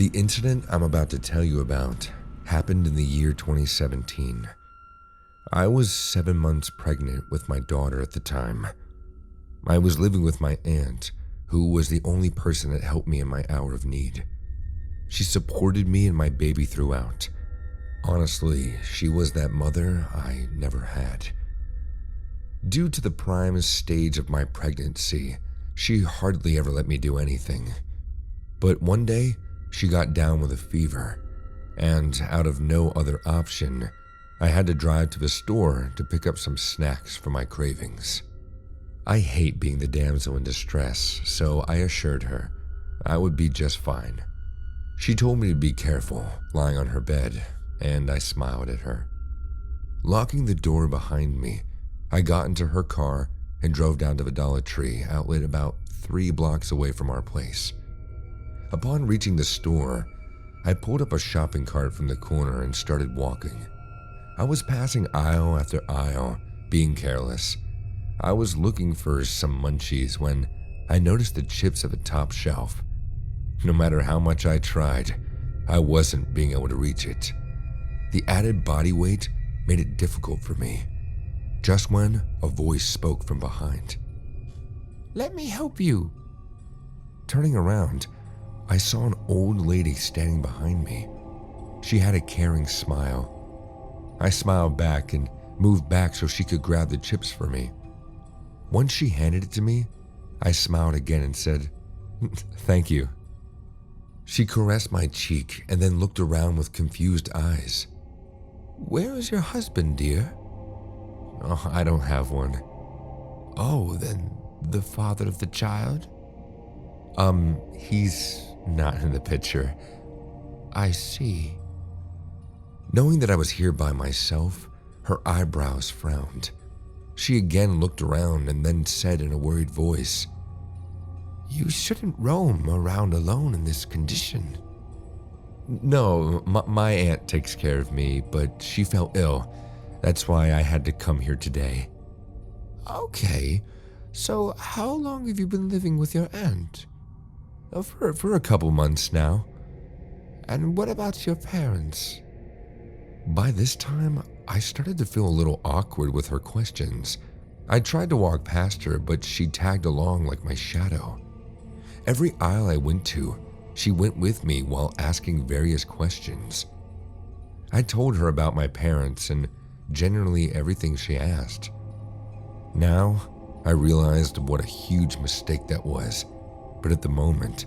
The incident I'm about to tell you about happened in the year 2017. I was 7 months pregnant with my daughter at the time. I was living with my aunt, who was the only person that helped me in my hour of need. She supported me and my baby throughout. Honestly, she was that mother I never had. Due to the prime stage of my pregnancy, she hardly ever let me do anything. But one day, she got down with a fever, and out of no other option, I had to drive to the store to pick up some snacks for my cravings. I hate being the damsel in distress, so I assured her I would be just fine. She told me to be careful, lying on her bed, and I smiled at her. Locking the door behind me, I got into her car and drove down to the Dollar Tree outlet about 3 blocks away from our place. Upon reaching the store, I pulled up a shopping cart from the corner and started walking. I was passing aisle after aisle, being careless. I was looking for some munchies when I noticed the chips at the top shelf. No matter how much I tried, I wasn't being able to reach it. The added body weight made it difficult for me. Just when a voice spoke from behind. "Let me help you." Turning around, I saw an old lady standing behind me. She had a caring smile. I smiled back and moved back so she could grab the chips for me. Once she handed it to me, I smiled again and said, "Thank you." She caressed my cheek and then looked around with confused eyes. "Where is your husband, dear?" "Oh, I don't have one." "Oh, then the father of the child?" He's not in the picture." "I see." Knowing that I was here by myself, her eyebrows frowned. She again looked around and then said in a worried voice, "You shouldn't roam around alone in this condition." "No, my aunt takes care of me, but she fell ill. That's why I had to come here today." "Okay, so how long have you been living with your aunt?" For a couple months now." "And what about your parents?" By this time, I started to feel a little awkward with her questions. I tried to walk past her, but she tagged along like my shadow. Every aisle I went to, she went with me while asking various questions. I told her about my parents and generally everything she asked. Now, I realized what a huge mistake that was, but at the moment,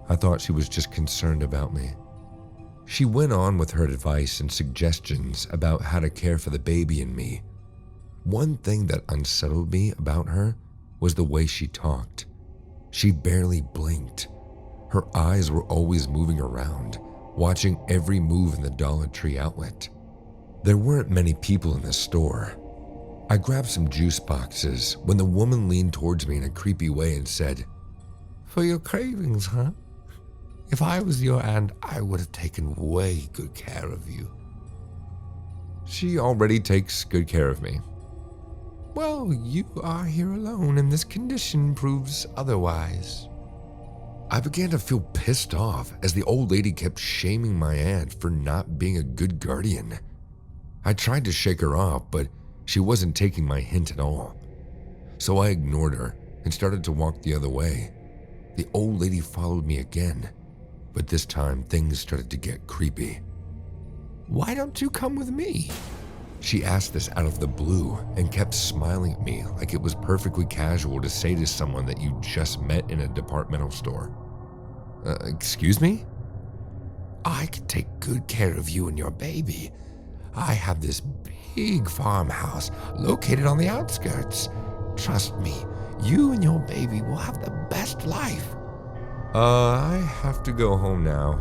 I thought she was just concerned about me. She went on with her advice and suggestions about how to care for the baby and me. One thing that unsettled me about her was the way she talked. She barely blinked. Her eyes were always moving around, watching every move in the Dollar Tree outlet. There weren't many people in the store. I grabbed some juice boxes when the woman leaned towards me in a creepy way and said, "For your cravings, huh? If I was your aunt, I would have taken way good care of you." "She already takes good care of me." "Well, you are here alone, and this condition proves otherwise." I began to feel pissed off as the old lady kept shaming my aunt for not being a good guardian. I tried to shake her off, but she wasn't taking my hint at all. So I ignored her and started to walk the other way. The old lady followed me again, but this time things started to get creepy. "Why don't you come with me?" She asked this out of the blue and kept smiling at me like it was perfectly casual to say to someone that you just met in a departmental store. Excuse me? "I can take good care of you and your baby. I have this big farmhouse located on the outskirts. Trust me, you and your baby will have the best life." I have to go home now."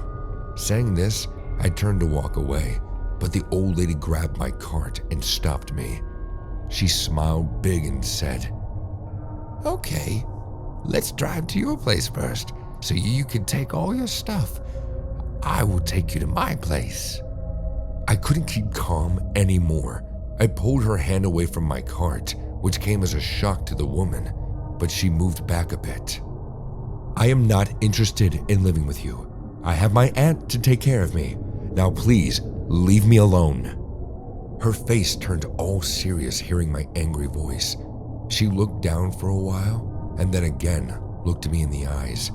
Saying this, I turned to walk away, but the old lady grabbed my cart and stopped me. She smiled big and said, "Okay, let's drive to your place first so you can take all your stuff. I will take you to my place." I couldn't keep calm anymore. I pulled her hand away from my cart, which came as a shock to the woman, but she moved back a bit. "I am not interested in living with you. I have my aunt to take care of me. Now please, leave me alone." Her face turned all serious hearing my angry voice. She looked down for a while and then again looked me in the eyes.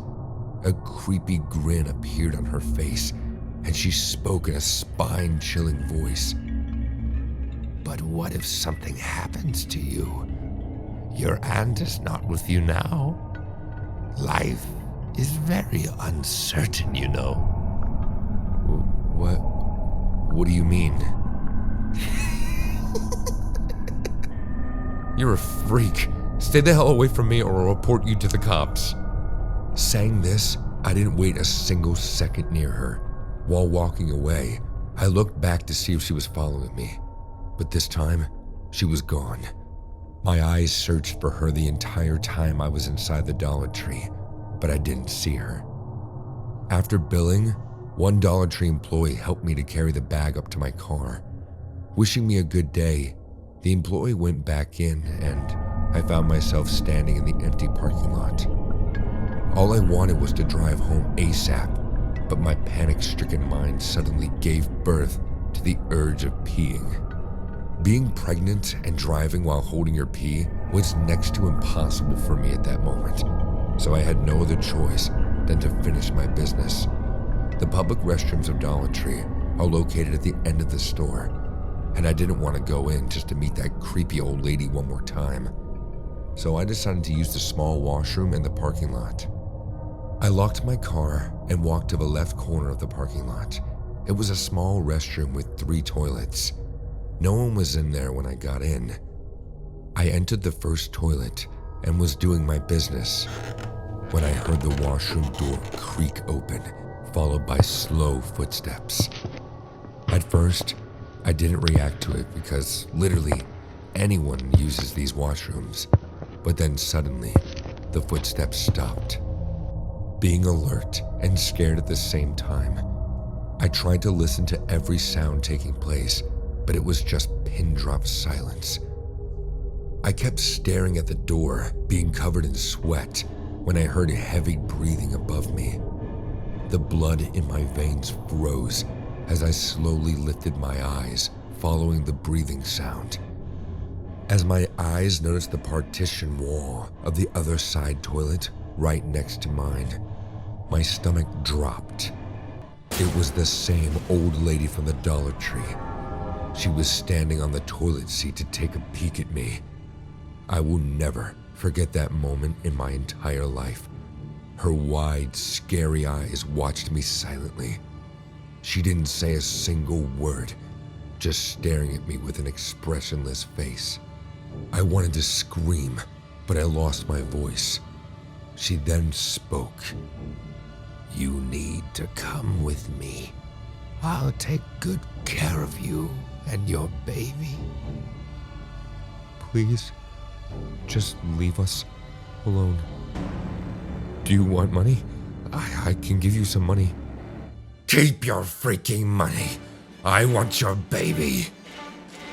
A creepy grin appeared on her face and she spoke in a spine-chilling voice. "But what if something happens to you? Your aunt is not with you now. Life is very uncertain, you know." What do you mean? "You're a freak. Stay the hell away from me or I'll report you to the cops." Saying this, I didn't wait a single second near her. While walking away, I looked back to see if she was following me. But this time, she was gone. My eyes searched for her the entire time I was inside the Dollar Tree, but I didn't see her. After billing, one Dollar Tree employee helped me to carry the bag up to my car. Wishing me a good day, the employee went back in and I found myself standing in the empty parking lot. All I wanted was to drive home ASAP, but my panic-stricken mind suddenly gave birth to the urge of peeing. Being pregnant and driving while holding your pee was next to impossible for me at that moment, so I had no other choice than to finish my business. The public restrooms of Dollar Tree are located at the end of the store, and I didn't want to go in just to meet that creepy old lady one more time. So I decided to use the small washroom in the parking lot. I locked my car and walked to the left corner of the parking lot. It was a small restroom with 3 toilets. No one was in there when I got in. I entered the first toilet and was doing my business when I heard the washroom door creak open, followed by slow footsteps. At first, I didn't react to it because literally anyone uses these washrooms, but then suddenly the footsteps stopped. Being alert and scared at the same time, I tried to listen to every sound taking place, but it was just pin-drop silence. I kept staring at the door, being covered in sweat, when I heard heavy breathing above me. The blood in my veins froze as I slowly lifted my eyes, following the breathing sound. As my eyes noticed the partition wall of the other side toilet right next to mine, my stomach dropped. It was the same old lady from the Dollar Tree. She was standing on the toilet seat to take a peek at me. I will never forget that moment in my entire life. Her wide, scary eyes watched me silently. She didn't say a single word, just staring at me with an expressionless face. I wanted to scream, but I lost my voice. She then spoke. "You need to come with me. I'll take good care of you and your baby. Please, just leave us alone. Do you want money? I can give you some money." "Keep your freaking money. I want your baby."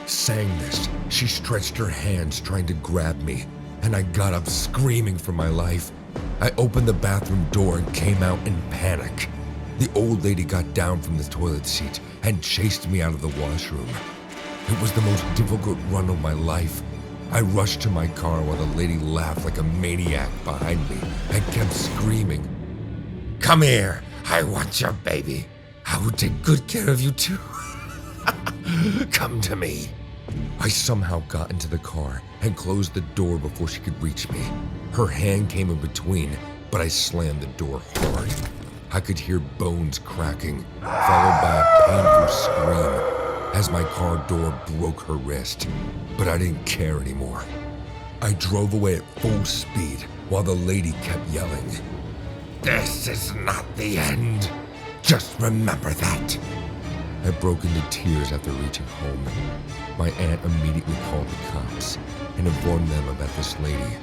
Saying this, she stretched her hands trying to grab me, and I got up screaming for my life. I opened the bathroom door and came out in panic. The old lady got down from the toilet seat and chased me out of the washroom. It was the most difficult run of my life. I rushed to my car while the lady laughed like a maniac behind me and kept screaming, "Come here, I want your baby. I will take good care of you too. Come to me." I somehow got into the car and closed the door before she could reach me. Her hand came in between, but I slammed the door hard. I could hear bones cracking, followed by a painful scream as my car door broke her wrist, but I didn't care anymore. I drove away at full speed while the lady kept yelling, "This is not the end. Just remember that." I broke into tears after reaching home. My aunt immediately called the cops and informed them about this lady,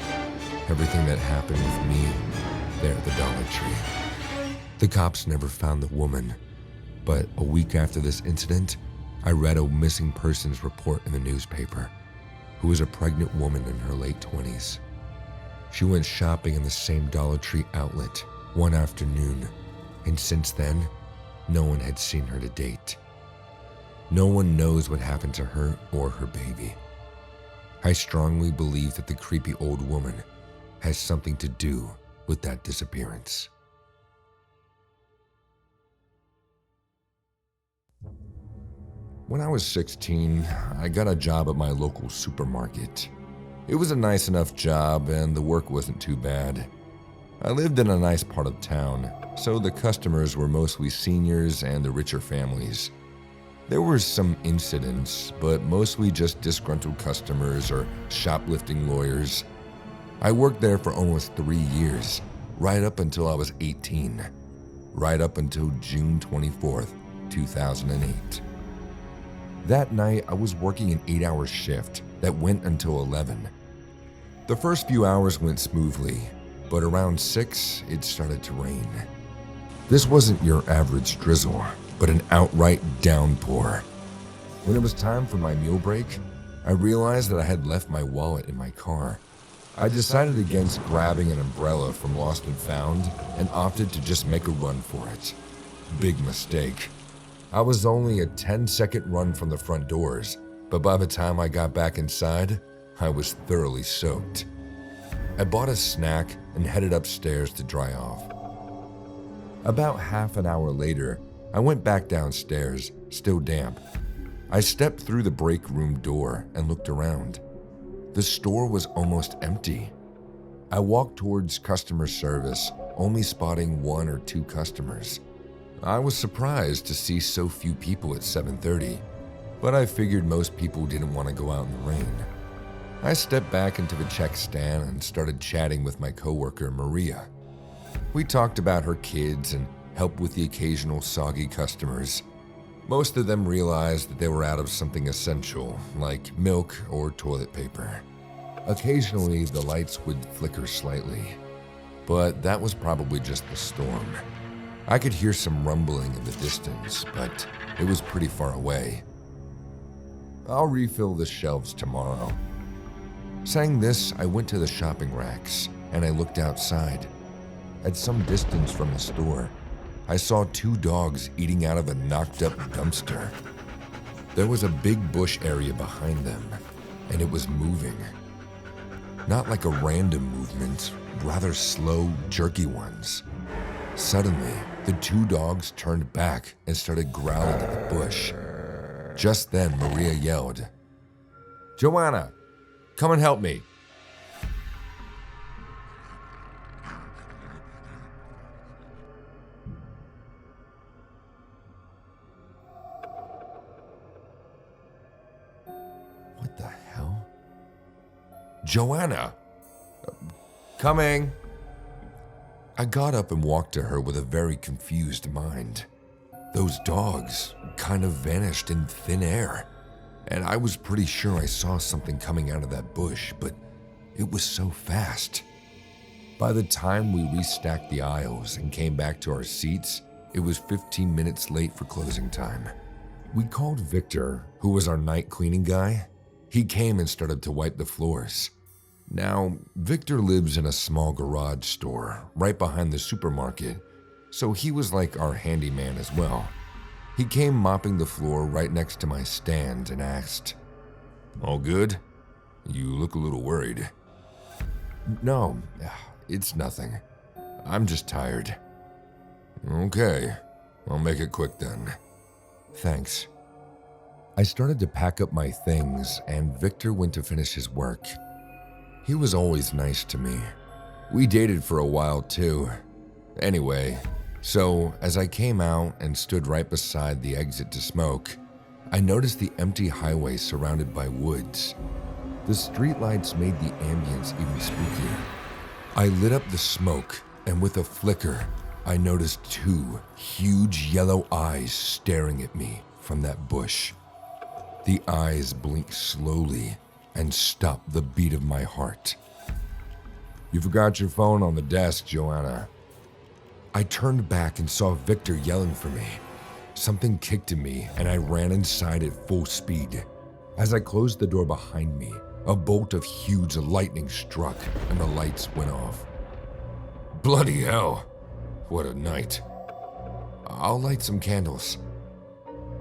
everything that happened with me there at the Dollar Tree. The cops never found the woman, but a week after this incident, I read a missing persons report in the newspaper, who was a pregnant woman in her late 20s. She went shopping in the same Dollar Tree outlet one afternoon and since then, no one had seen her to date. No one knows what happened to her or her baby. I strongly believe that the creepy old woman has something to do with that disappearance. When I was 16, I got a job at my local supermarket. It was a nice enough job and the work wasn't too bad. I lived in a nice part of town, so the customers were mostly seniors and the richer families. There were some incidents, but mostly just disgruntled customers or shoplifting lawyers. I worked there for almost 3 years, right up until I was 18, right up until June 24th, 2008. That night, I was working an 8-hour shift that went until 11. The first few hours went smoothly, but around 6, it started to rain. This wasn't your average drizzle, but an outright downpour. When it was time for my meal break, I realized that I had left my wallet in my car. I decided against grabbing an umbrella from Lost and Found and opted to just make a run for it. Big mistake. I was only a 10-second run from the front doors, but by the time I got back inside, I was thoroughly soaked. I bought a snack and headed upstairs to dry off. About half an hour later, I went back downstairs, still damp. I stepped through the break room door and looked around. The store was almost empty. I walked towards customer service, only spotting 1 or 2 customers. I was surprised to see so few people at 7:30, but I figured most people didn't want to go out in the rain. I stepped back into the check stand and started chatting with my coworker, Maria. We talked about her kids and helped with the occasional soggy customers. Most of them realized that they were out of something essential, like milk or toilet paper. Occasionally, the lights would flicker slightly, but that was probably just the storm. I could hear some rumbling in the distance, but it was pretty far away. I'll refill the shelves tomorrow. Saying this, I went to the shopping racks and I looked outside. At some distance from the store, I saw 2 dogs eating out of a knocked-up dumpster. There was a big bush area behind them, and it was moving. Not like a random movement, rather slow, jerky ones. Suddenly, the 2 dogs turned back and started growling at the bush. Just then, Maria yelled, "Joanna, come and help me." What the hell? "Joanna, coming." I got up and walked to her with a very confused mind. Those dogs kind of vanished in thin air, and I was pretty sure I saw something coming out of that bush, but it was so fast. By the time we restacked the aisles and came back to our seats, it was 15 minutes late for closing time. We called Victor, who was our night cleaning guy. He came and started to wipe the floors. Now, Victor lives in a small garage store right behind the supermarket, so he was like our handyman as well. He came mopping the floor right next to my stand and asked, "All good? You look a little worried." "No, it's nothing. I'm just tired." "Okay, I'll make it quick then." "Thanks." I started to pack up my things and Victor went to finish his work. He was always nice to me. We dated for a while too. Anyway, so as I came out and stood right beside the exit to smoke, I noticed the empty highway surrounded by woods. The streetlights made the ambience even spookier. I lit up the smoke, and with a flicker, I noticed 2 huge yellow eyes staring at me from that bush. The eyes blinked slowly and stopped the beat of my heart. "You forgot your phone on the desk, Joanna." I turned back and saw Victor yelling for me. Something kicked in me and I ran inside at full speed. As I closed the door behind me, a bolt of huge lightning struck and the lights went off. Bloody hell, what a night. I'll light some candles."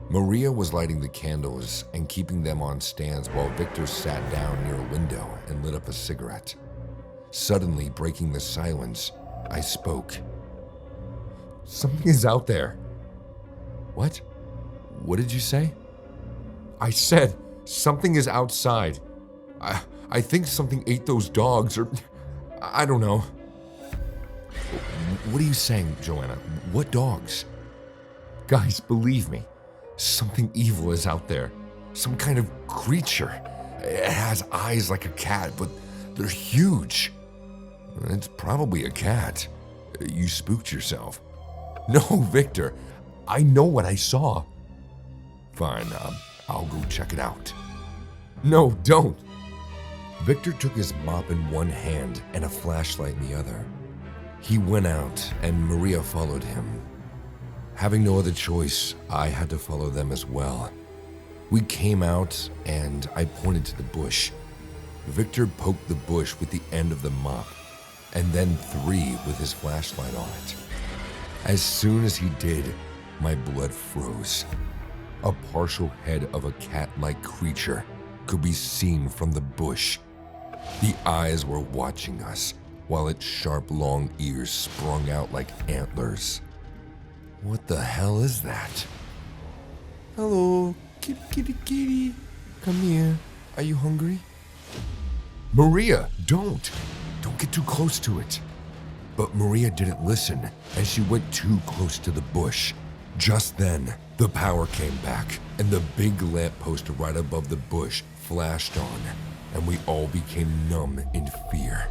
Maria was lighting the candles and keeping them on stands while Victor sat down near a window and lit up a cigarette. Suddenly, breaking the silence, I spoke. "Something is out there." "What? What did you say?" "I said something is outside. I think something ate those dogs, or I don't know." "What are you saying, Joanna? What dogs?" "Guys, believe me. Something evil is out there. Some kind of creature. It has eyes like a cat, but they're huge." "It's probably a cat. You spooked yourself." "No, Victor. I know what I saw." "Fine, I'll go check it out." "No, don't." Victor took his mop in one hand and a flashlight in the other. He went out, and Maria followed him. Having no other choice, I had to follow them as well. We came out, and I pointed to the bush. Victor poked the bush with the end of the mop, and then 3 with his flashlight on it. As soon as he did, my blood froze. A partial head of a cat-like creature could be seen from the bush. The eyes were watching us, while its sharp, long ears sprung out like antlers. What the hell is that? "Hello, kitty, kitty, kitty. Come here. Are you hungry?" "Maria, don't. Don't get too close to it." But Maria didn't listen, and she went too close to the bush. Just then, the power came back, and the big lamppost right above the bush flashed on, and we all became numb in fear.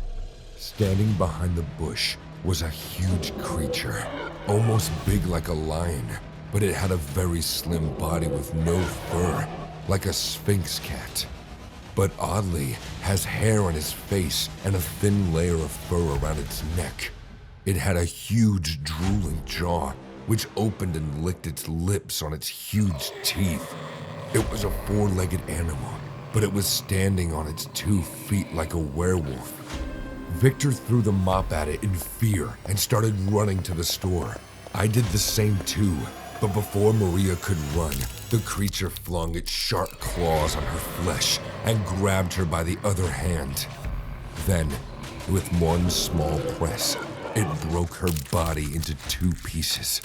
Standing behind the bush was a huge creature, almost big like a lion, but it had a very slim body with no fur, like a sphinx cat. But oddly, has hair on its face and a thin layer of fur around its neck. It had a huge drooling jaw, which opened and licked its lips on its huge teeth. It was a 4-legged animal, but it was standing on its 2 feet like a werewolf. Victor threw the mop at it in fear and started running to the store. I did the same too, but before Maria could run, the creature flung its sharp claws on her flesh and grabbed her by the other hand. Then, with one small press, it broke her body into 2 pieces.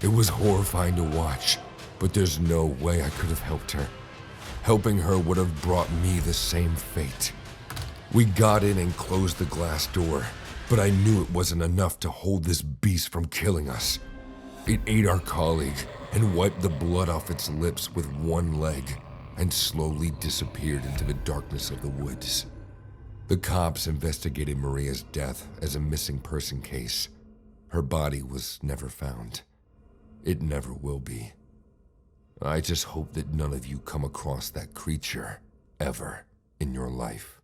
It was horrifying to watch, but there's no way I could have helped her. Helping her would have brought me the same fate. We got in and closed the glass door, but I knew it wasn't enough to hold this beast from killing us. It ate our colleague and wiped the blood off its lips with one leg and slowly disappeared into the darkness of the woods. The cops investigated Maria's death as a missing person case. Her body was never found. It never will be. I just hope that none of you come across that creature ever in your life.